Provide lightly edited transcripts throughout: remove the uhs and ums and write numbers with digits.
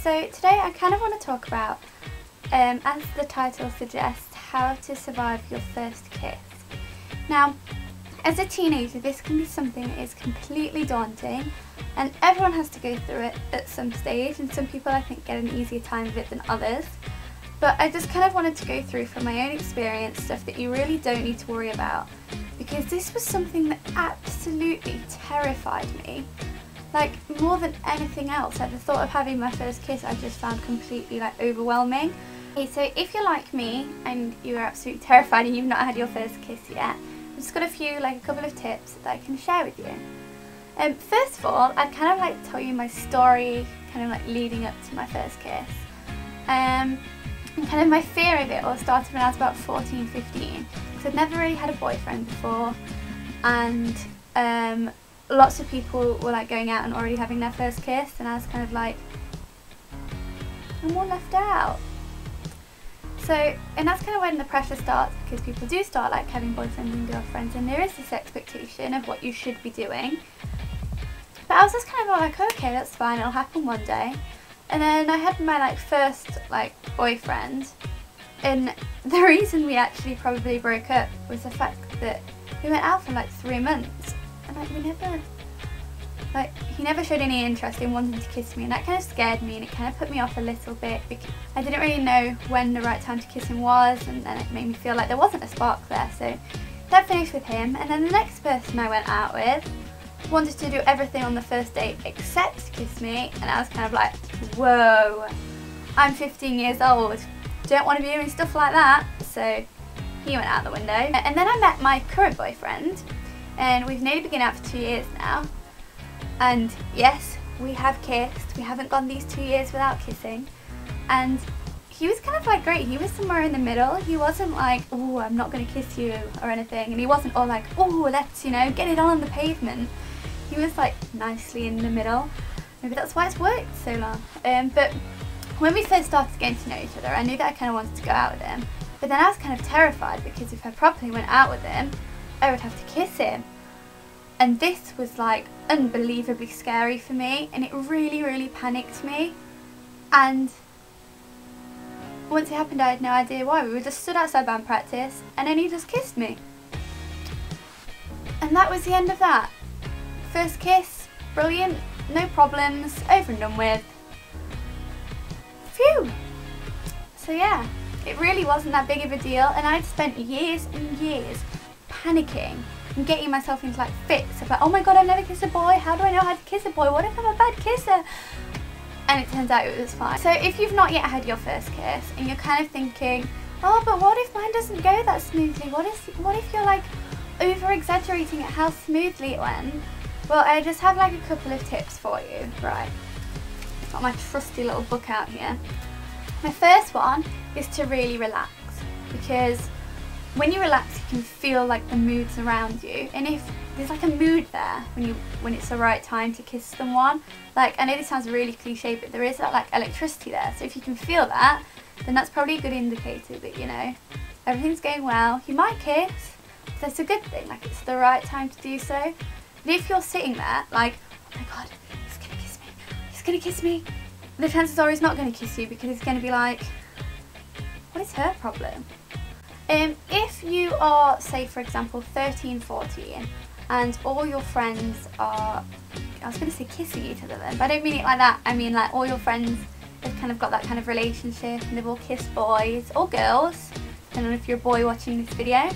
So today I kind of want to talk about, as the title suggests, how to survive your first kiss. Now, as a teenager, this can be something that is completely daunting, and everyone has to go through it at some stage, and some people I think get an easier time of it than others. But I just kind of wanted to go through from my own experience stuff that you really don't need to worry about, because this was something that absolutely terrified me. Like, more than anything else, like the thought of having my first kiss I just found completely overwhelming. Okay, so if you're like me and you are absolutely terrified and you've not had your first kiss yet, I've just got a couple of tips that I can share with you. First of all, I'd kind of like to tell you my story, kind of like leading up to my first kiss. And kind of my fear of it all started when I was about 14, 15, because I'd never really had a boyfriend before, and lots of people were like going out and already having their first kiss, and I was kind of like, I'm all left out. So, and that's kind of when the pressure starts, because people do start like having boyfriends and girlfriends, and there is this expectation of what you should be doing. But I was just kind of like, okay, that's fine, it'll happen one day. And then I had my first boyfriend, and the reason we actually probably broke up was the fact that we went out for 3 months, and he never showed any interest in wanting to kiss me, and that kind of scared me, and it kind of put me off a little bit because I didn't really know when the right time to kiss him was, and then it made me feel like there wasn't a spark there. So that finished with him, and then the next person I went out with wanted to do everything on the first date except kiss me, and I was kind of like, whoa, I'm 15 years old, don't want to be doing stuff like that. So he went out the window, and then I met my current boyfriend, and we've nearly been out for 2 years now. And yes, we have kissed. We haven't gone these 2 years without kissing. And he was kind of great. He was somewhere in the middle. He wasn't like, oh, I'm not going to kiss you or anything. And he wasn't all like, oh, let's, get it on the pavement. He was nicely in the middle. Maybe that's why it's worked so long. But when we first started getting to know each other, I knew that I kind of wanted to go out with him. But then I was kind of terrified, because if I properly went out with him, I would have to kiss him. And this was unbelievably scary for me, and it really, really panicked me. And once it happened, I had no idea why. We were just stood outside band practice, and then he just kissed me. And that was the end of that. First kiss, brilliant, no problems, over and done with. Phew! So yeah, it really wasn't that big of a deal, and I'd spent years and years panicking and getting myself into fits of oh my god, I've never kissed a boy, how do I know how to kiss a boy, what if I'm a bad kisser? And it turns out it was fine. So if you've not yet had your first kiss and you're kind of thinking, oh, but what if mine doesn't go that smoothly, what if you're over exaggerating at how smoothly it went? Well, I just have a couple of tips for you. Right, I've got my trusty little book out here. My first one is to really relax, because when you relax, you can feel the moods around you, and if there's a mood there when it's the right time to kiss someone, I know this sounds really cliche, but there is that electricity there. So if you can feel that, then that's probably a good indicator that everything's going well. You might kiss, but that's a good thing. It's the right time to do so. But if you're sitting there oh my god, he's gonna kiss me, he's gonna kiss me, the chances are he's not gonna kiss you, because he's gonna be like, what is her problem? If you are, say for example, 13, 14, and all your friends are, I was going to say kissing each other then, but I don't mean it like that. I mean all your friends have kind of got that kind of relationship, and they've all kissed boys or girls, depending on if you're a boy watching this video.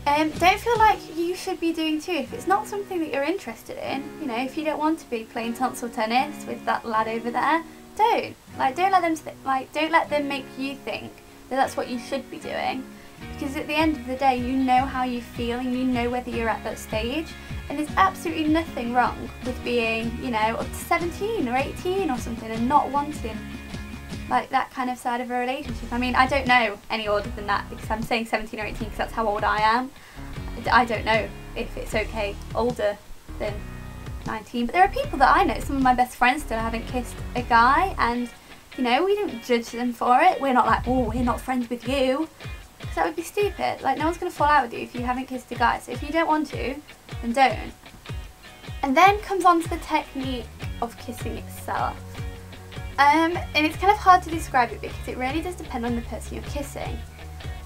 Don't feel like you should be doing too. If it's not something that you're interested in, if you don't want to be playing tonsil tennis with that lad over there, don't let them make you think that that's what you should be doing. Because at the end of the day, you know how you feel, and you know whether you're at that stage, and there's absolutely nothing wrong with being, up to 17 or 18 or something and not wanting that kind of side of a relationship. I mean, I don't know any older than that, because I'm saying 17 or 18 because that's how old I am. I don't know if it's okay older than 19, but there are people that I know, some of my best friends still haven't kissed a guy, and we don't judge them for it. We're not oh, we're not friends with you. Because that would be stupid. No one's going to fall out with you if you haven't kissed a guy. So if you don't want to, then don't. And then comes on to the technique of kissing itself. And it's kind of hard to describe it because it really does depend on the person you're kissing.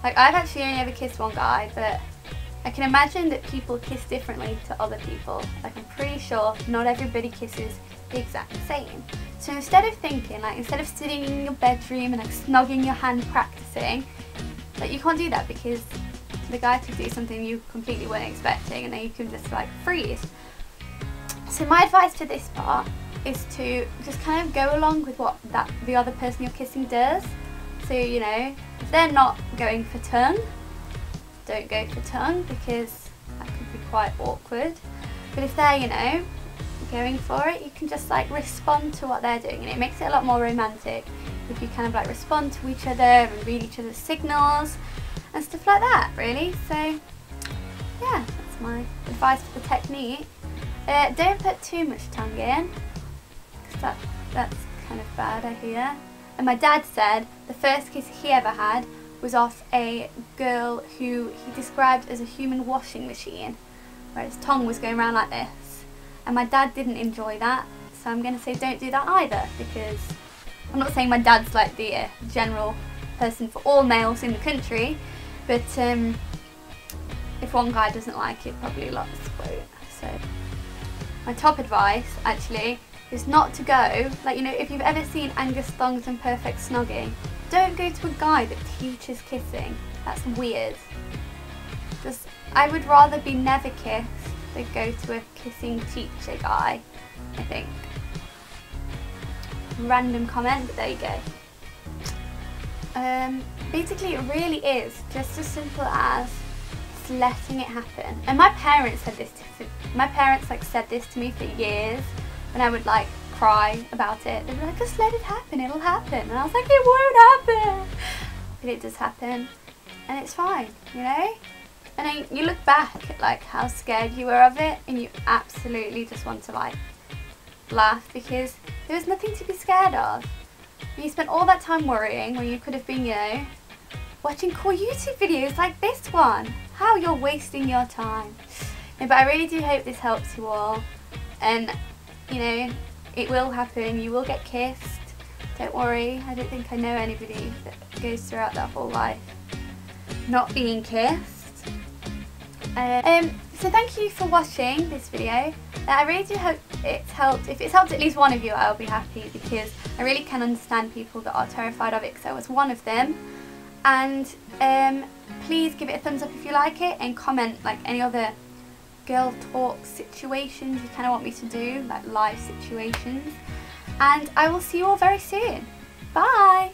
Like, I've actually only ever kissed one guy, but I can imagine that people kiss differently to other people. Like, I'm pretty sure not everybody kisses the exact same. So instead of thinking, like, instead of sitting in your bedroom and like snogging your hand practicing, like, you can't do that because the guy could do something you completely weren't expecting and then you can just like freeze. So my advice to this part is to just kind of go along with what the other person you're kissing does. So, you know, if they're not going for tongue, don't go for tongue because that could be quite awkward. But if they're, you know, going for it, you can just like respond to what they're doing, and it makes it a lot more romantic if you kind of like respond to each other and read each other's signals and stuff like that, really. So yeah, that's my advice for the technique. Don't put too much tongue in, because that's kind of bad, I hear. And my dad said the first kiss he ever had was off a girl who he described as a human washing machine, where his tongue was going around like this. And my dad didn't enjoy that, so I'm going to say don't do that either, because I'm not saying my dad's like the general person for all males in the country, but if one guy doesn't like it, probably lots won't. So my top advice actually is not to go, like, you know, if you've ever seen Angus Thongs and Perfect Snogging, don't go to a guy that teaches kissing. That's weird. Just, I would rather be never kissed than go to a kissing teacher guy, I think. Random comment, but there you go. Basically it really is just as simple as just letting it happen. And my parents said this said this to me for years when I would like cry about it. They were like, just let it happen, it'll happen. And I was like, it won't happen. But it does happen, and it's fine, you know? And then you look back at like how scared you were of it, and you absolutely just want to like laugh because there was nothing to be scared of. And you spent all that time worrying when you could have been, you know, watching cool YouTube videos like this one. How you're wasting your time. No, but I really do hope this helps you all, and you know, it will happen, you will get kissed, don't worry. I don't think I know anybody that goes throughout their whole life not being kissed. So thank you for watching this video. I really do hope it's helped. If it's helped at least one of you, I'll be happy, because I really can understand people that are terrified of it, because I was one of them. And please give it a thumbs up if you like it, and comment like any other girl talk situations you kind of want me to do, like live situations. And I will see you all very soon. Bye!